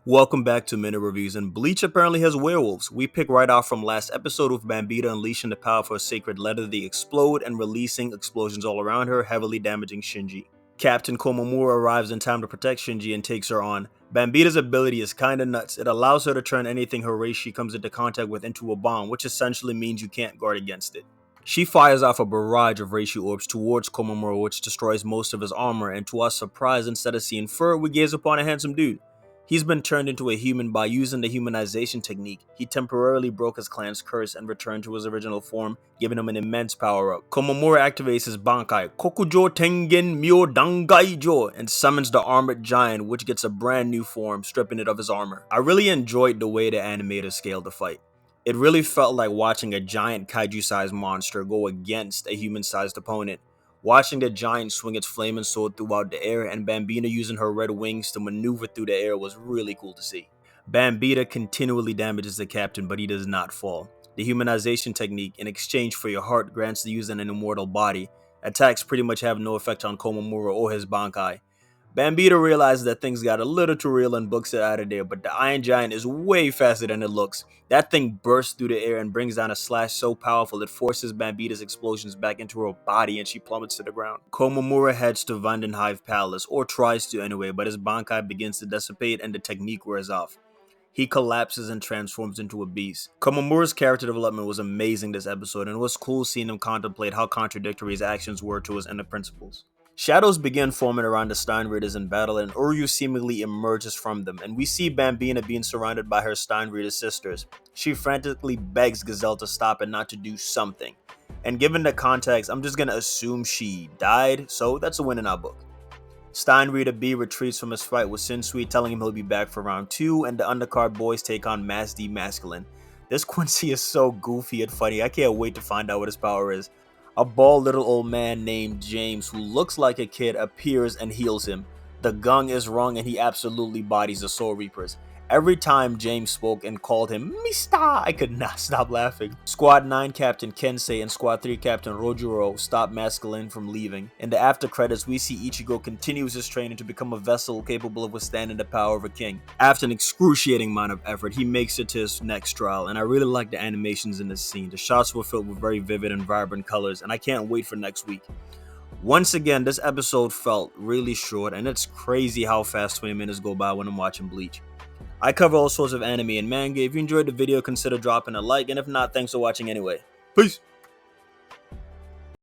Welcome back to Minute Reviews, and Bleach apparently has werewolves. We pick right off from last episode with Bambita unleashing the power for a sacred letter to explode and releasing explosions all around her, heavily damaging Shinji. Captain Komamura arrives in time to protect Shinji and takes her on. Bambita's ability is kinda nuts. It allows her to turn anything her reishi comes into contact with into a bomb, which essentially means you can't guard against it. She fires off a barrage of reishi orbs towards Komamura, which destroys most of his armor, and to our surprise, instead of seeing fur, we gaze upon a handsome dude. He's been turned into a human by using the humanization technique. He temporarily broke his clan's curse and returned to his original form, giving him an immense power-up. Komamura activates his Bankai, Kokujo Tengen Myo Dangaijo, and summons the Armored Giant, which gets a brand new form, stripping it of his armor. I really enjoyed the way the animators scaled the fight. It really felt like watching a giant kaiju-sized monster go against a human-sized opponent. Watching the giant swing its flaming sword throughout the air and Bambita using her red wings to maneuver through the air was really cool to see. Bambita continually damages the captain, but he does not fall. The humanization technique, in exchange for your heart, grants the user an immortal body. Attacks pretty much have no effect on Komamura or his Bankai. Bambita realizes that things got a little too real and books it out of there, but the Iron Giant is way faster than it looks. That thing bursts through the air and brings down a slash so powerful it forces Bambita's explosions back into her body and she plummets to the ground. Komamura heads to Vandenhive Palace, or tries to anyway, but his Bankai begins to dissipate and the technique wears off. He collapses and transforms into a beast. Komamura's character development was amazing this episode, and it was cool seeing him contemplate how contradictory his actions were to his inner principles. Shadows begin forming around the Stein Raiders in battle, and Uryu seemingly emerges from them, and we see Bambina being surrounded by her Stein Raider sisters. She frantically begs Gazelle to stop and not to do something. And given the context, I'm just gonna assume she died, so that's a win in our book. Stein Raider B retreats from his fight with Shinsui, telling him he'll be back for round 2, and the undercard boys take on Mass D Masculine. This Quincy is so goofy and funny, I can't wait to find out what his power is. A bald little old man named James, who looks like a kid, appears and heals him. The gung is wrong and he absolutely bodies the Soul Reapers. Every time James spoke and called him Mister, I could not stop laughing. Squad 9 Captain Kensei and Squad 3 Captain Rojuro stop Masculine from leaving. In the after credits, we see Ichigo continues his training to become a vessel capable of withstanding the power of a king. After an excruciating amount of effort, he makes it to his next trial, and I really like the animations in this scene. The shots were filled with very vivid and vibrant colors, and I can't wait for next week. Once again, this episode felt really short, and it's crazy how fast 20 minutes go by when I'm watching Bleach. I cover all sorts of anime and manga. If you enjoyed the video, consider dropping a like, and if not, thanks for watching anyway. Peace!